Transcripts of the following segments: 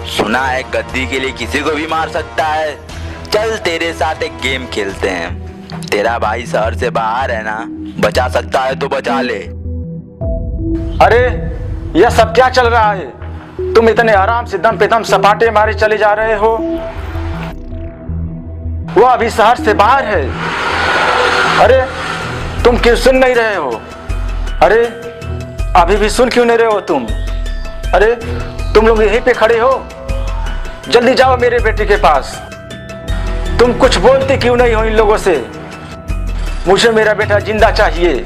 सुना है गद्दी के लिए किसी को भी मार सकता है। चल तेरे साथ एक गेम खेलते हैं। तेरा भाई शहर से बाहर है ना, बचा सकता है तो बचा ले। अरे यह सब क्या चल रहा है? तुम इतने आराम से दम पे दम सपाटे मारे चले जा रहे हो। वो अभी शहर से बाहर है। अरे तुम क्यों सुन नहीं रहे हो? अरे अभी भी सुन क्यों नहीं रहे हो तुम? अरे तुम लोग यहीं पे खड़े हो, जल्दी जाओ मेरे बेटे के पास। तुम कुछ बोलते क्यों नहीं हो इन लोगों से? मुझे मेरा बेटा जिंदा चाहिए।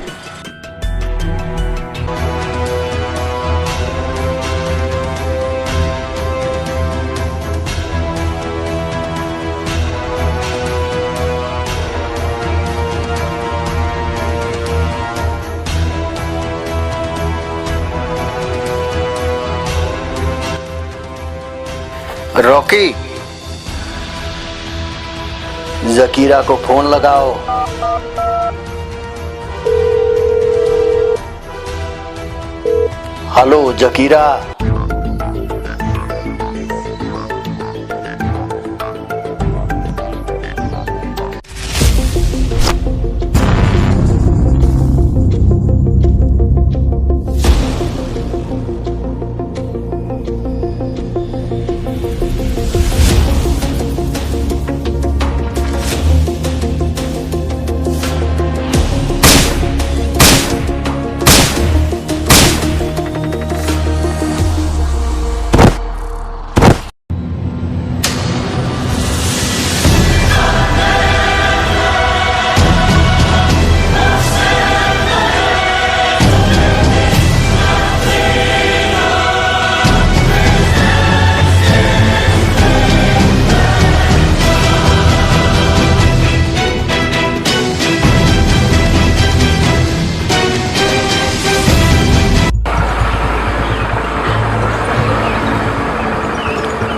रॉकी, जकीरा को फोन लगाओ। हेलो जकीरा।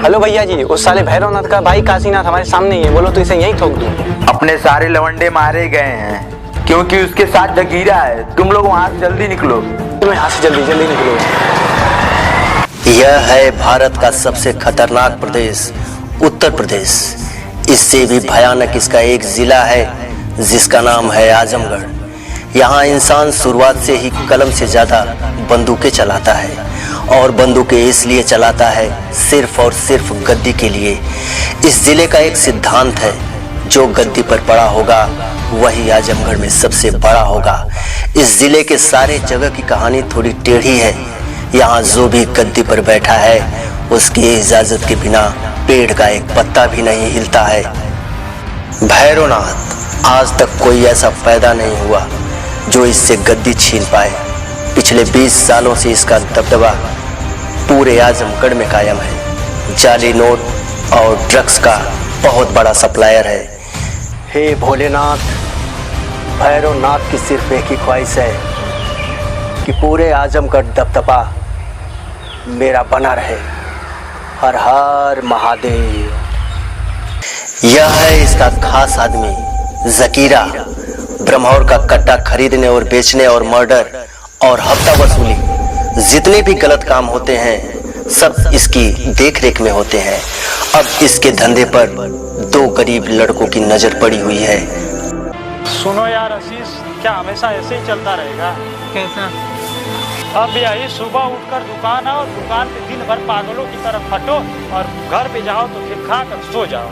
हेलो भैया जी, उस साले भैरवनाथ का भाई काशीनाथ हमारे सामने ही है। बोलो तो इसे यहीं ठोक दूं। अपने सारे लवंडे मारे गए हैं क्योंकि उसके साथ जगीरा है। तुम लोग वहां से जल्दी निकलो। तुम यहाँ से जल्दी जल्दी निकलो। यह है भारत का सबसे खतरनाक प्रदेश, उत्तर प्रदेश। इससे भी भयानक इसका एक जिला है जिसका नाम है आजमगढ़। यहाँ इंसान शुरुआत से ही कलम से ज्यादा बंदूकें चलाता है, और बंदूकें इसलिए चलाता है सिर्फ और सिर्फ गद्दी के लिए। इस जिले का एक सिद्धांत है, जो गद्दी पर पड़ा होगा वही आजमगढ़ में सबसे बड़ा होगा। इस जिले के सारे जगह की कहानी थोड़ी टेढ़ी है। यहाँ जो भी गद्दी पर बैठा है उसकी इजाजत के बिना पेड़ का एक पत्ता भी नहीं हिलता है। भैरवनाथ, आज तक कोई ऐसा पैदा नहीं हुआ जो इससे गद्दी छीन पाए। पिछले 20 सालों से इसका दबदबा पूरे आजमगढ़ में कायम है। जाली नोट और ड्रग्स का बहुत बड़ा सप्लायर है। हे भोलेनाथ, भैरवनाथ की सिर्फ एक ही ख्वाहिश है कि पूरे आजमगढ़ दबदबा मेरा बना रहे। हर हर महादेव। यह है इसका खास आदमी जकीरा। ब्रह्मौर का कट्टा खरीदने और बेचने और मर्डर और हफ्ता वसूली, जितने भी गलत काम होते हैं सब इसकी देखरेख में होते हैं। अब इसके धंधे पर 2 गरीब लड़कों की नजर पड़ी हुई है। सुनो यार आशीष, क्या हमेशा ऐसे ही चलता रहेगा? कैसा? अब यही सुबह उठकर दुकान आओ, दुकान पे दिन भर पागलों की तरफ फटो और घर पे जाओ तो फिर खा कर सो जाओ।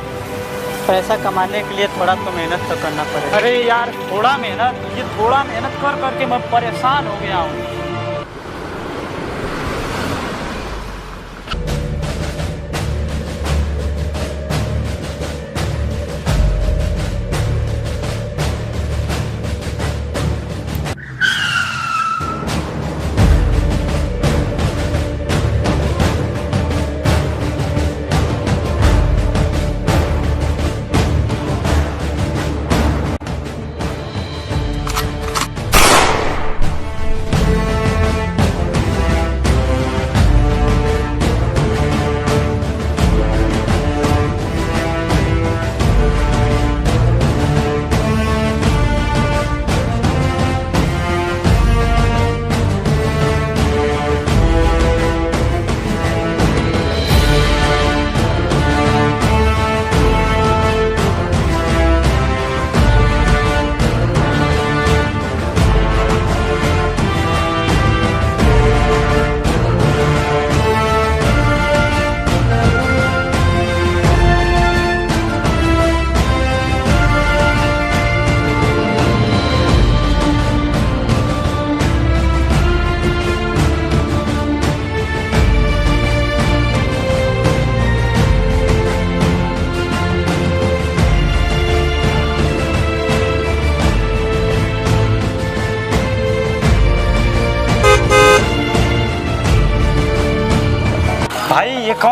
पैसा कमाने के लिए थोड़ा तो मेहनत तो करना पड़ेगा। अरे यार थोड़ा मेहनत, ये थोड़ा मेहनत कर करके मैं परेशान हो गया हूँ।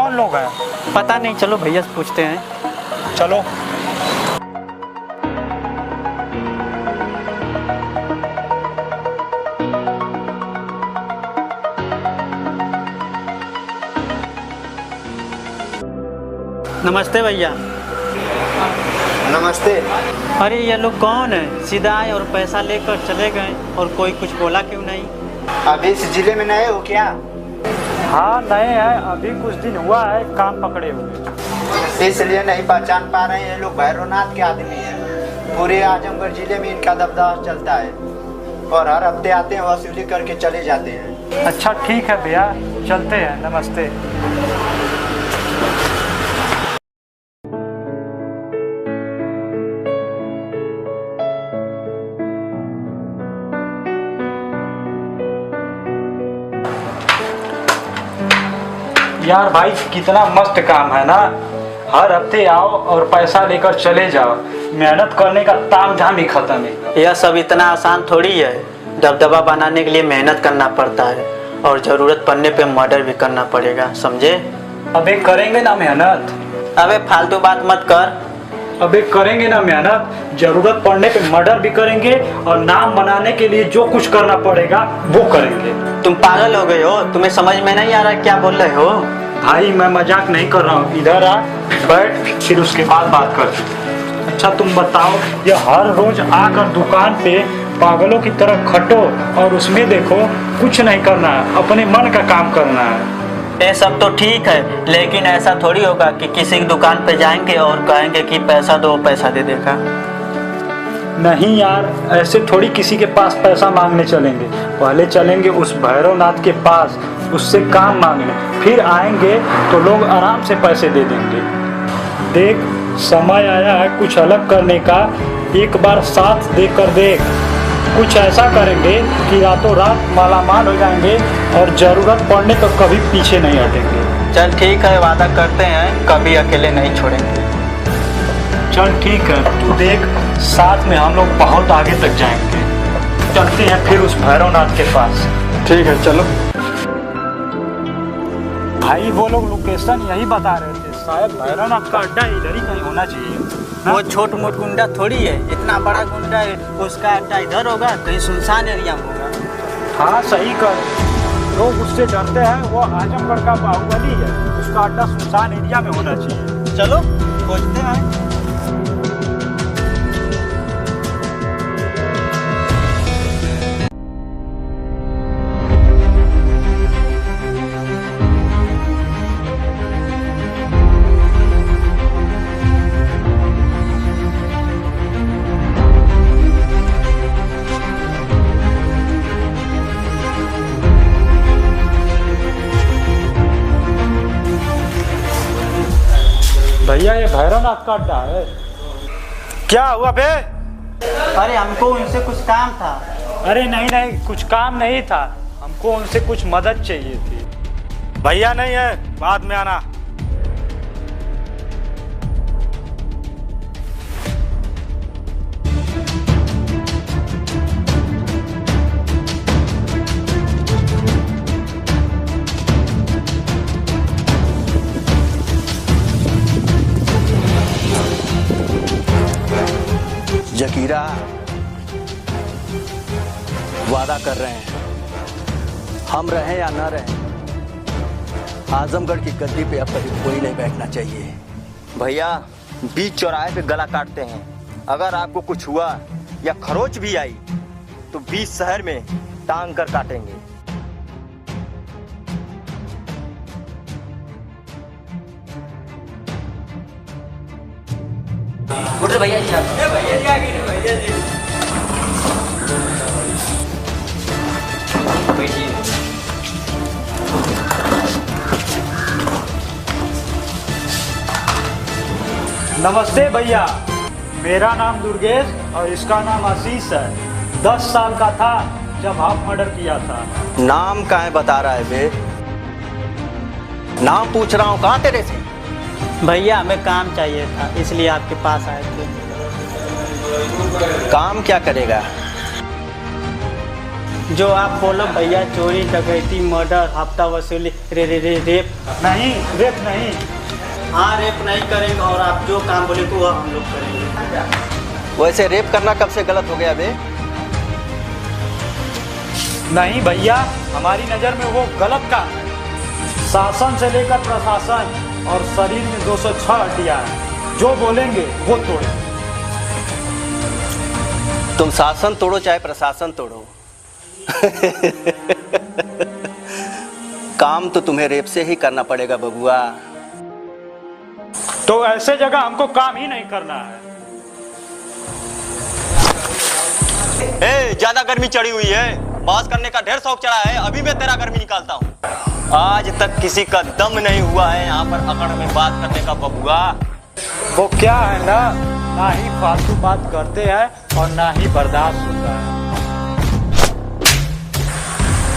कौन लोग हैं? पता नहीं, चलो भैया से पूछते हैं। चलो। नमस्ते भैया। नमस्ते। अरे ये लोग कौन है? सीधा आए और पैसा लेकर चले गए और कोई कुछ बोला क्यों नहीं? अभी इस जिले में नए हो क्या? हाँ नए हैं, अभी कुछ दिन हुआ है काम पकड़े हुए। इसलिए नहीं पहचान पा रहे हैं। ये लोग भैरवनाथ के आदमी हैं। पूरे आजमगढ़ जिले में इनका दबदबा चलता है और हर हफ्ते आते हैं, वसूली करके चले जाते हैं। अच्छा ठीक है भैया, चलते हैं। नमस्ते। यार भाई कितना मस्त काम है ना, हर हफ्ते आओ और पैसा लेकर चले जाओ। मेहनत करने का ताम झाम ही खत्म है। यह सब इतना आसान थोड़ी है। दबदबा बनाने के लिए मेहनत करना पड़ता है और ज़रूरत पड़ने पे मर्डर भी करना पड़ेगा, समझे? अबे करेंगे ना मेहनत। अबे फालतू बात मत कर। अबे करेंगे ना मेहनत, जरूरत पड़ने पे मर्डर भी करेंगे और नाम बनाने के लिए जो कुछ करना पड़ेगा वो करेंगे। तुम पागल हो गए हो? तुम्हें समझ में नहीं आ रहा क्या बोल रहे हो? भाई मैं मजाक नहीं कर रहा हूँ, इधर आ बैठ, फिर उसके बाद बात करते हैं। अच्छा तुम बताओ, ये हर रोज आकर दुकान पे पागलों की तरह खटो और उसमें देखो कुछ नहीं करना है, अपने मन का काम करना है। ये सब तो ठीक है, लेकिन ऐसा थोड़ी होगा कि किसी की दुकान पे जाएंगे और कहेंगे कि पैसा दो, पैसा दे देगा। नहीं यार, ऐसे थोड़ी किसी के पास पैसा मांगने चलेंगे। पहले चलेंगे उस भैरवनाथ के पास, उससे काम मांगने, फिर आएंगे तो लोग आराम से पैसे दे देंगे। देख समय आया है कुछ अलग करने का, एक बार साथ देकर देख। कुछ ऐसा करेंगे कि रातों रात मालामाल हो जाएंगे और जरूरत पड़ने तो कभी पीछे नहीं हटेंगे। चल ठीक है, वादा करते हैं कभी अकेले नहीं छोड़ेंगे। चल ठीक है, तू देख साथ में हम लोग बहुत आगे तक जाएंगे। चलते हैं फिर उस भैरवनाथ के पास। ठीक है चलो। भाई वो लोग लोकेशन यही बता रहे थे, शायद भैरवनाथ का अड्डा इधर ही कहीं होना चाहिए। वो छोट मोट गुंडा थोड़ी है, इतना बड़ा गुंडा है, उसका अड्डा इधर होगा, कहीं सुनसान एरिया में होगा। हाँ सही कर, लोग उससे डरते हैं, वो आजमगढ़ का बाहुबली है, उसका अड्डा सुनसान एरिया में होना चाहिए। चलो खोजते हैं। भैया ये भैरवनाथ का अड्डा है। क्या हुआ बे? अरे हमको उनसे कुछ काम था। अरे नहीं नहीं, कुछ काम नहीं था, हमको उनसे कुछ मदद चाहिए थी। भैया नहीं है, बाद में आना। जकीरा, वादा कर रहे हैं, हम रहें या ना रहें, आजमगढ़ की गद्दी पे अब कभी कोई नहीं बैठना चाहिए। भैया बीच चौराहे पे गला काटते हैं, अगर आपको कुछ हुआ या खरोच भी आई तो बीच शहर में टांग कर काटेंगे। नमस्ते भैया, मेरा नाम दुर्गेश और इसका नाम आशीष है। 10 साल का था जब आप मर्डर किया था। नाम काहे बता रहा है बे? नाम पूछ रहा हूँ कहाँ तेरे से? भैया हमें काम चाहिए था, इसलिए आपके पास आए थे। काम क्या करेगा? जो आप बोलो भैया, चोरी डकैती मर्डर हफ्ता वसूली रेप। नहीं, रेप नहीं। हाँ, रेप नहीं करेंगे और आप जो काम बोले वो हम लोग करेंगे। वैसे रेप करना कब से गलत हो गया बे? नहीं भैया, हमारी नज़र में वो गलत काम है। शासन से लेकर प्रशासन और शरीर में 206 हड्डियां हैं। जो बोलेंगे वो तोड़ेंगे। तुम शासन तोड़ो चाहे प्रशासन तोड़ो काम तो तुम्हें रेप से ही करना पड़ेगा बबुआ। तो ऐसे जगह हमको काम ही नहीं करना है। ज्यादा गर्मी चढ़ी हुई है, बात करने का ढेर शौक चढ़ा है, अभी मैं तेरा गर्मी निकालता हूँ। आज तक किसी का दम नहीं हुआ है यहाँ पर अकड़ में बात करने का बबुआ। वो क्या है ना ही फालतू बात करते हैं और ना ही बर्दाश्त होता है।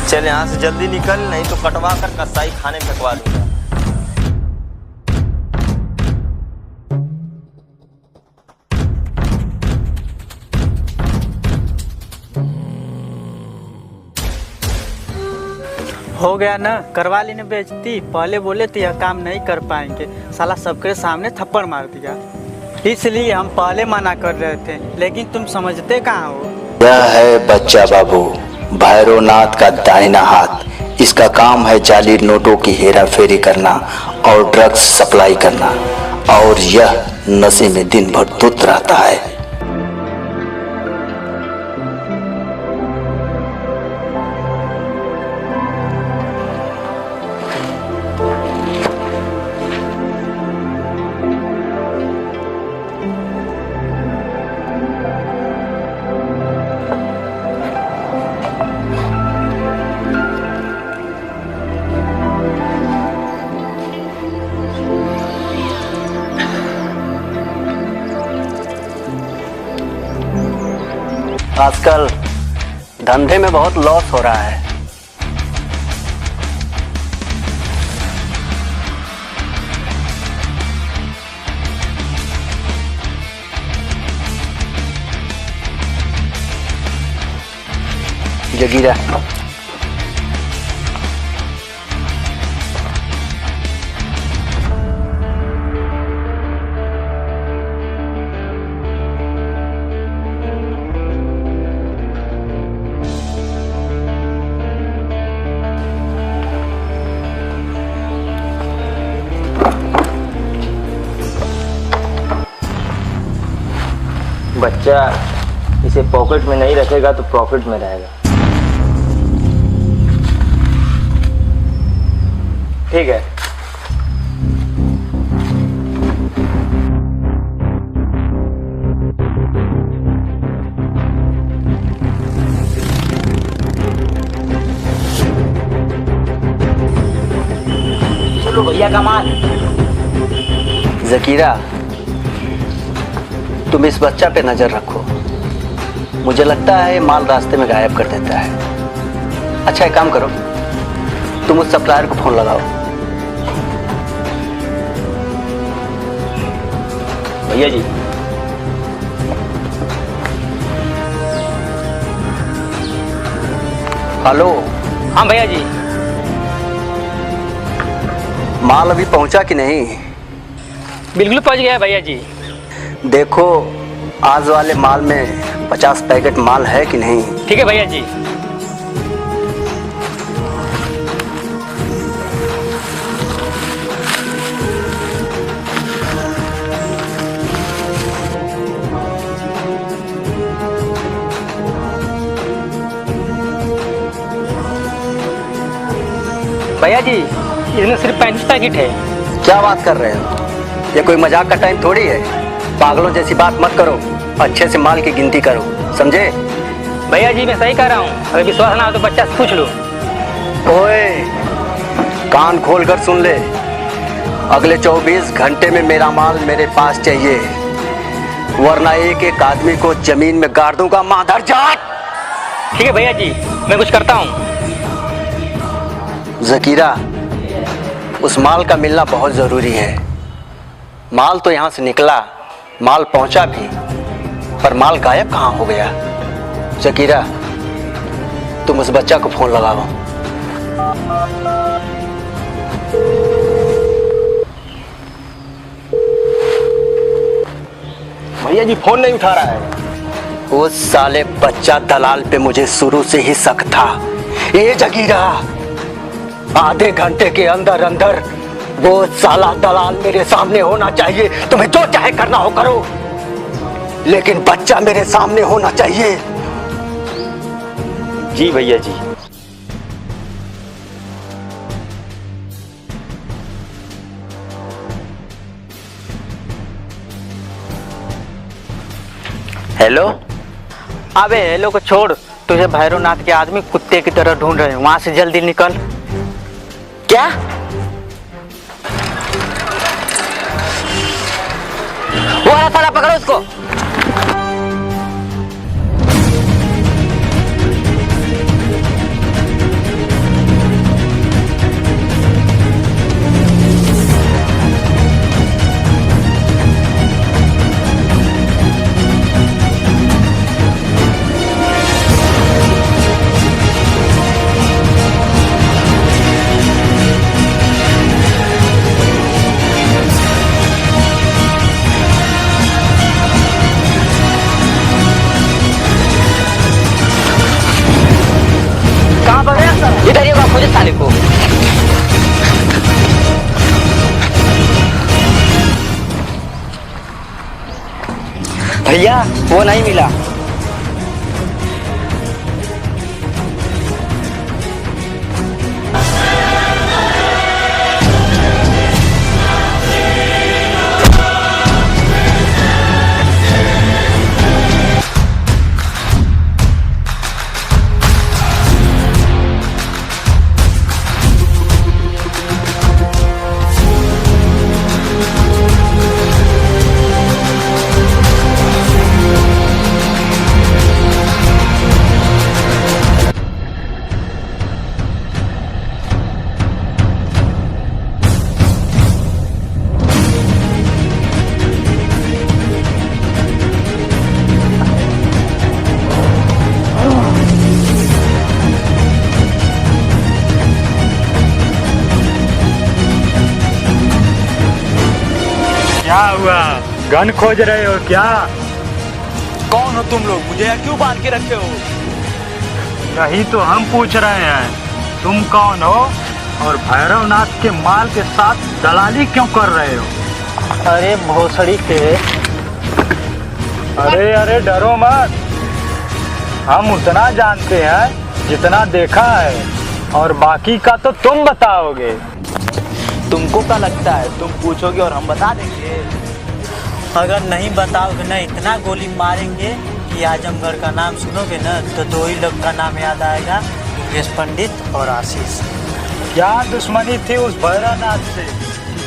चल यहाँ से जल्दी निकल, नहीं तो कटवा कर कसाई खाने फेंकवा दूंगा। हो गया ना, करवा लेने बेइज्जती। पहले बोले तो यह काम नहीं कर पाएंगे, साला सबके सामने थप्पड़ मार दिया। इसलिए हम पहले मना कर रहे थे, लेकिन तुम समझते कहाँ हो। यह है बच्चा बाबू, भैरवनाथ का दाहिना हाथ। इसका काम है जाली नोटों की हेरा फेरी करना और ड्रग्स सप्लाई करना, और यह नशे में दिन भर धुत रहता है। आजकल धंधे में बहुत लॉस हो रहा है। जगीरा, बच्चा इसे पॉकेट में नहीं रखेगा तो प्रॉफिट में रहेगा। ठीक है। चलो भैया का माल। जकीरा, तुम इस बच्चा पे नजर रखो। मुझे लगता है माल रास्ते में गायब कर देता है। अच्छा एक काम करो, तुम उस सप्लायर को फोन लगाओ। भैया जी, हेलो। हाँ भैया जी। माल अभी पहुंचा कि नहीं? बिल्कुल पहुंच गया भैया जी। देखो आज वाले माल में 50 पैकेट माल है कि नहीं। ठीक है भैया जी। भैया जी, इसमें सिर्फ 35 पैकेट है। क्या बात कर रहे हो? ये कोई मजाक का टाइम थोड़ी है। पागलों जैसी बात मत करो, अच्छे से माल की गिनती करो, समझे? भैया जी मैं सही कह रहा हूँ, अगर विश्वास ना हो तो बच्चा से पूछ लो। ओए कान खोल कर सुन ले, अगले 24 घंटे में मेरा माल मेरे पास चाहिए, वरना एक एक आदमी को जमीन में गाड़ दूंगा माधर जाट। ठीक है भैया जी, मैं कुछ करता हूँ। जकीरा, उस माल का मिलना बहुत जरूरी है। माल तो यहाँ से निकला, माल पहुंचा भी, पर माल गायब कहाँ हो गया? जकीरा, तुम उस बच्चा को फोन लगाओ। भैया जी फोन नहीं उठा रहा है। वो साले बच्चा दलाल पे मुझे शुरू से ही शक था। ये जगीरा, आधे घंटे के अंदर अंदर वो साला दलाल मेरे सामने होना चाहिए। तुम्हें जो चाहे करना हो करो, लेकिन बच्चा मेरे सामने होना चाहिए। जी भैया जी। हेलो। अबे हेलो को छोड़, तुझे भैरवनाथ के आदमी कुत्ते की तरह ढूंढ रहे हैं, वहां से जल्दी निकल। क्या? वो वाला साला पकड़ो उसको। इधर ही खोजे साले को। भैया वो नहीं मिला। क्या हुआ? गन खोज रहे हो क्या? कौन हो तुम लोग? मुझे यहाँ क्यों बांध के रखे हो? यही तो हम पूछ रहे हैं, तुम कौन हो और भैरवनाथ के माल के साथ दलाली क्यों कर रहे हो? अरे भोसड़ी के। अरे अरे डरो मत, हम उतना जानते हैं जितना देखा है, और बाकी का तो तुम बताओगे। तुमको क्या लगता है तुम पूछोगे और हम बता देंगे? अगर नहीं बताओगे ना, इतना गोली मारेंगे कि आजमगढ़ का नाम सुनोगे ना तो दो ही लोग का नाम याद आएगा, योगेश पंडित और आशीष। क्या दुश्मनी थी उस भैरवनाथ से?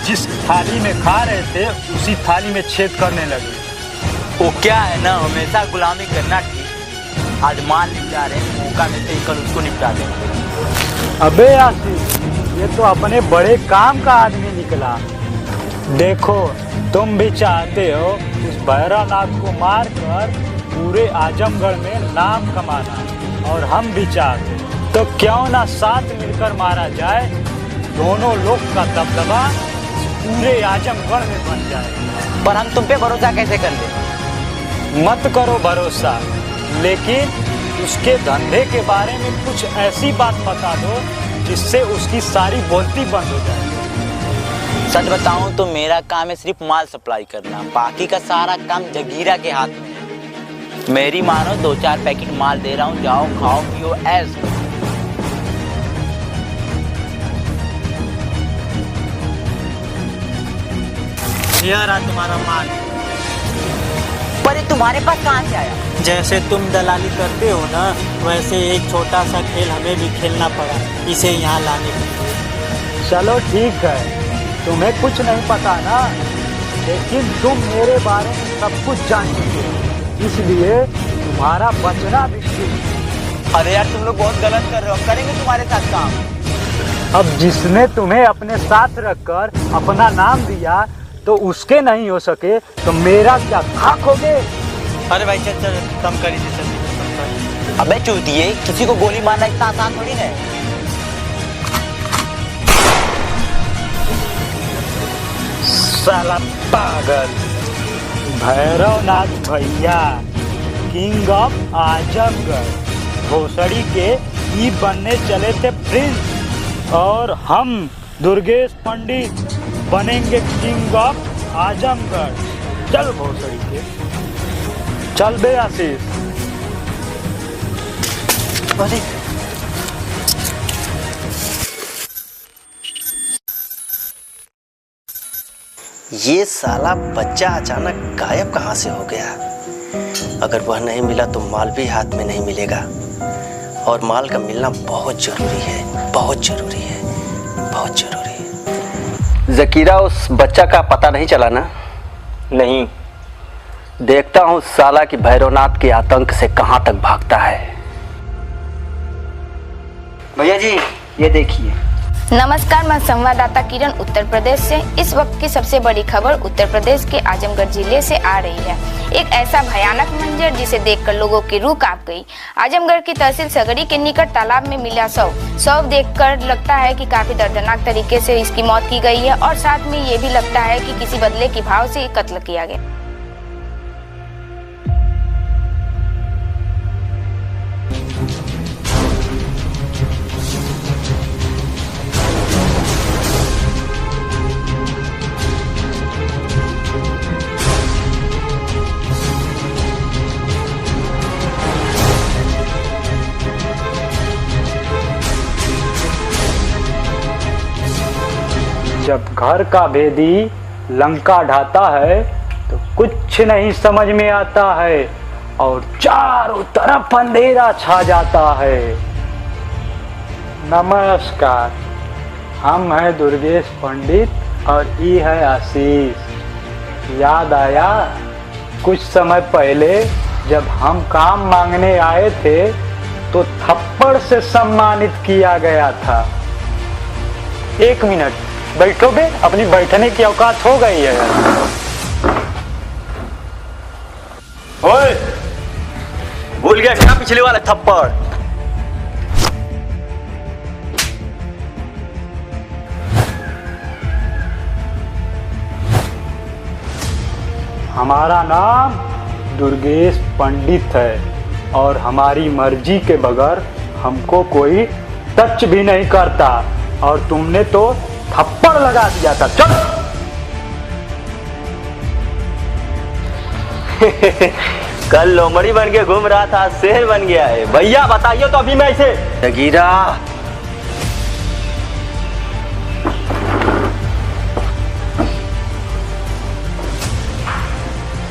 जिस थाली में खा रहे थे उसी थाली में छेद करने लगे। वो क्या है ना, हमेशा गुलामी करना ठीक। आज माल निपटा रहे हैं, मौका मिलते ही कल उसको निपटा देंगे। अबे आशीष, ये तो अपने बड़े काम का आदमी निकला। देखो तुम भी चाहते हो उस भैरवनाथ को मारकर पूरे आजमगढ़ में नाम कमाना, और हम भी चाहते, तो क्यों ना साथ मिलकर मारा जाए। दोनों लोग का दबदबा पूरे आजमगढ़ में बन जाए। पर हम तुम पे भरोसा कैसे कर ले? मत करो भरोसा, लेकिन उसके धंधे के बारे में कुछ ऐसी बात बता दो जिससे उसकी सारी बोलती बंद हो जाए। सच बताऊं तो मेरा काम है सिर्फ माल सप्लाई करना, बाकी का सारा काम जगीरा के हाथ में है। मेरी मानो 2-4 पैकेट माल दे रहा हूँ, जाओ खाओ पियो ऐश करो। यह रहा तुम्हारा माल। पर ये तुम्हारे पास कहाँ से आया? जैसे तुम दलाली करते हो ना, वैसे एक छोटा सा खेल हमें भी खेलना पड़ा इसे यहाँ लाने के लिए। चलो ठीक है, तुम्हें कुछ नहीं पता ना, लेकिन तुम मेरे बारे में सब कुछ जान चुके हो, इसलिए तुम्हारा बचना भी ठीक। अरे यार तुम लोग बहुत गलत कर रहे हो, हम करेंगे तुम्हारे साथ काम। अब जिसने तुम्हें अपने साथ रखकर अपना नाम दिया तो उसके नहीं हो सके तो मेरा क्या खाक होगे? अरे भाई चल चल, कम कर इसे, चल। अबे चूतिए, किसी को गोली मारना इतना आसान थोड़ी है। साला पागल। भैरवनाथ भैया किंग ऑफ आजमगढ़ भोसड़ी के ई बनने चले थे प्रिंस, और हम दुर्गेश पंडित बनेंगे किंग ऑफ आजमगढ़। चल भोसड़ी के, चल बे आशीष। अरे ये साला बच्चा अचानक गायब कहाँ से हो गया। अगर वह नहीं मिला तो माल भी हाथ में नहीं मिलेगा, और माल का मिलना बहुत जरूरी है, बहुत जरूरी है, बहुत जरूरी है। जकीरा, उस बच्चा का पता नहीं चला ना? नहीं। देखता हूँ साला की भैरवनाथ के आतंक से कहाँ तक भागता है। भैया जी ये देखिए। नमस्कार, मैं संवाददाता किरण उत्तर प्रदेश से। इस वक्त की सबसे बड़ी खबर उत्तर प्रदेश के आजमगढ़ जिले से आ रही है। एक ऐसा भयानक मंजर जिसे देखकर लोगों की रूह कांप गई। आजमगढ़ की तहसील सगड़ी के निकट तालाब में मिला शव देखकर लगता है कि काफी दर्दनाक तरीके से इसकी मौत की गई है, और साथ में ये भी लगता है कि किसी बदले के भाव से कत्ल किया गया। जब घर का भेदी लंका ढाता है तो कुछ नहीं समझ में आता है, और चारों तरफ अंधेरा छा जाता है। नमस्कार, हम हैं दुर्गेश पंडित और ये है आशीष। याद आया कुछ समय पहले जब हम काम मांगने आए थे तो थप्पड़ से सम्मानित किया गया था। 1 मिनट बैठो बे, अपनी बैठने की औकात हो गई है। ओए, भूल गया क्या पिछले वाला थप्पड़? हमारा नाम दुर्गेश पंडित है, और हमारी मर्जी के बगैर हमको कोई टच भी नहीं करता, और तुमने तो थप्पड़ लगा दिया था। चल। कल लोमड़ी बन के घूम रहा था, शेर बन गया है। भैया बताइए तो अभी मैं इसे। जगीरा,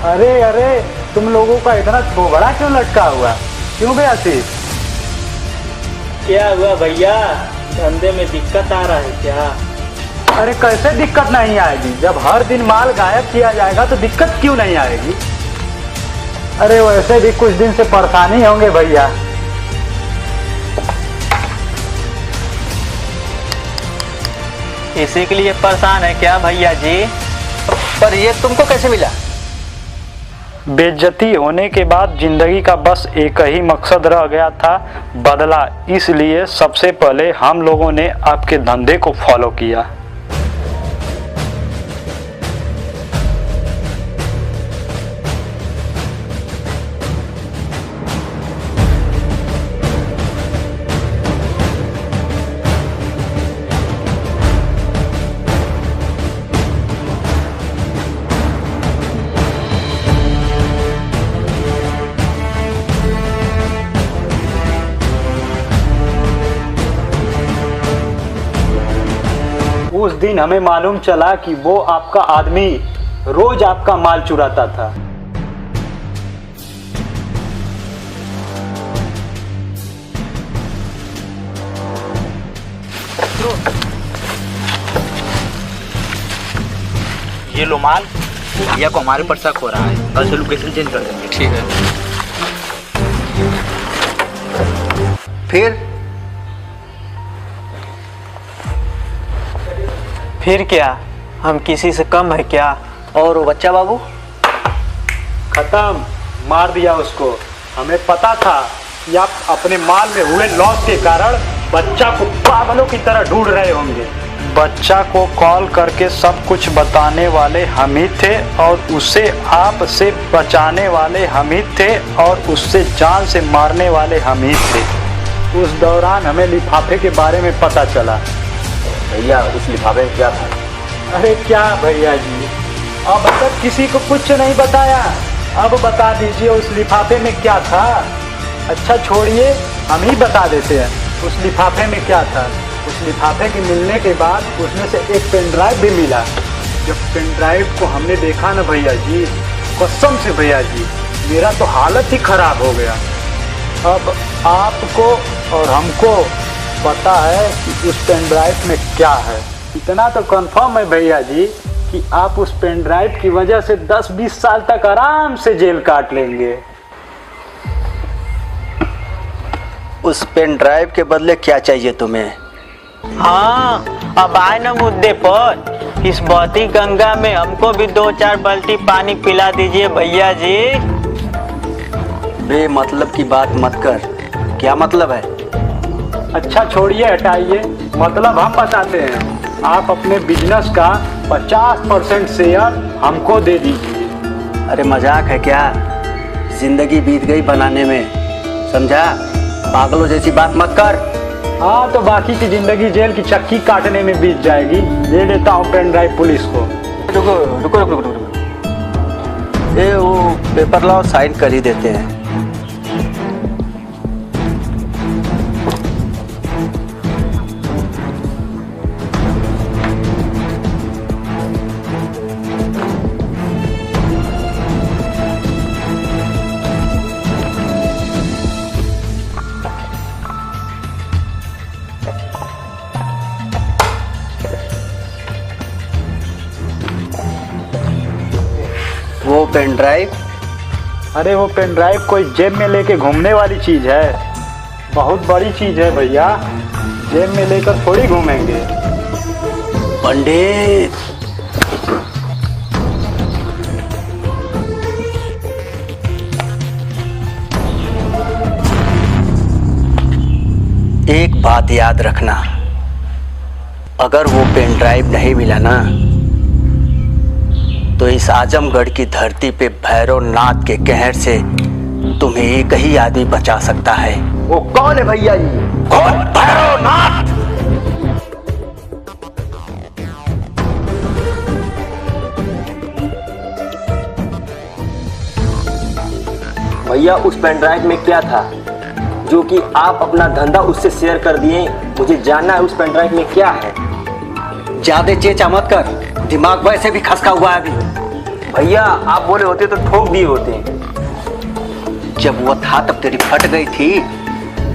अरे अरे, तुम लोगों का इतना थोबड़ा क्यों लटका हुआ? क्यों बे आशीष? क्या हुआ भैया, धंधे में दिक्कत आ रहा है क्या? अरे कैसे दिक्कत नहीं आएगी, जब हर दिन माल गायब किया जाएगा तो दिक्कत क्यों नहीं आएगी? अरे वैसे भी कुछ दिन से परेशानी होंगे भैया। इसी के लिए परेशान है क्या भैया जी? पर ये तुमको कैसे मिला? बेइज्जती होने के बाद जिंदगी का बस एक ही मकसद रह गया था, बदला। इसलिए सबसे पहले हम लोगों ने आपके धंधे को फॉलो किया। उस दिन हमें मालूम चला कि वो आपका आदमी रोज आपका माल चुराता था। ये लो माल, भैया को हमारे ऊपर शक हो रहा है, कल से लोकेशन चेंज कर देंगे। ठीक है। फिर क्या, हम किसी से कम है क्या? और वो बच्चा बाबू? खत्म, मार दिया उसको। हमें पता था कि आप अपने माल में हुए लॉस के कारण बच्चा को पागलों की तरह ढूंढ रहे होंगे। बच्चा को कॉल करके सब कुछ बताने वाले हम ही थे और उसे आपसे बचाने वाले हम ही थे और उससे जान से मारने वाले हम ही थे। उस दौरान हमें लिफाफे के बारे में पता चला। भैया उस लिफाफे में क्या था? अरे क्या भैया जी, अब तक किसी को कुछ नहीं बताया, अब बता दीजिए उस लिफाफे में क्या था। अच्छा छोड़िए, हम ही बता देते हैं उस लिफाफे में क्या था। उस लिफाफे के मिलने के बाद उसमें से एक पेन ड्राइव भी मिला। जब पेन ड्राइव को हमने देखा ना भैया जी, कसम से भैया जी मेरा तो हालत ही खराब हो गया। अब आपको और हमको पता है कि उस पेन ड्राइव में क्या है। इतना तो कंफर्म है भैया जी कि आप उस पेन ड्राइव की वजह से 10-20 साल तक आराम से जेल काट लेंगे। उस पेन ड्राइव के बदले क्या चाहिए तुम्हें? हाँ, अब आए ना मुद्दे पर। इस बहती गंगा में हमको भी 2-4 बाल्टी पानी पिला दीजिए भैया जी। बेमतलब की बात मत कर। क्या मतलब है? अच्छा छोड़िए, हटाइए, मतलब हम बताते हैं। आप अपने बिजनेस का 50% शेयर हमको दे दीजिए। अरे मजाक है क्या? जिंदगी बीत गई बनाने में, समझा? पागलों जैसी बात मत कर। हाँ तो बाकी की जिंदगी जेल की चक्की काटने में बीत जाएगी। दे देता हूँ पेन ड्राइव पुलिस को। रुको रुको रुको रुको रुको। ये वो पेपर लाओ, साइन कर ही देते हैं। वो पेन ड्राइव? अरे वो पेन ड्राइव कोई जेब में लेके घूमने वाली चीज है, बहुत बड़ी चीज है भैया। जेब में लेकर थोड़ी घूमेंगे। पंडित, एक बात याद रखना, अगर वो पेन ड्राइव नहीं मिला ना तो इस आजमगढ़ की धरती पे भैरव नाथ के कहर से तुम्हें एक ही आदमी बचा सकता है। वो कौन है भैया जी? कौन? भैरव नाथ। भैया उस पेन ड्राइव में क्या था जो कि आप अपना धंधा उससे शेयर कर दिए? मुझे जानना है उस पेन ड्राइव में क्या है। ज्यादा चेचा मत कर, दिमाग वैसे भी खसका हुआ है अभी। भैया आप बोले होते तो ठोक दिए होते। जब वो था तब तेरी फट गई थी।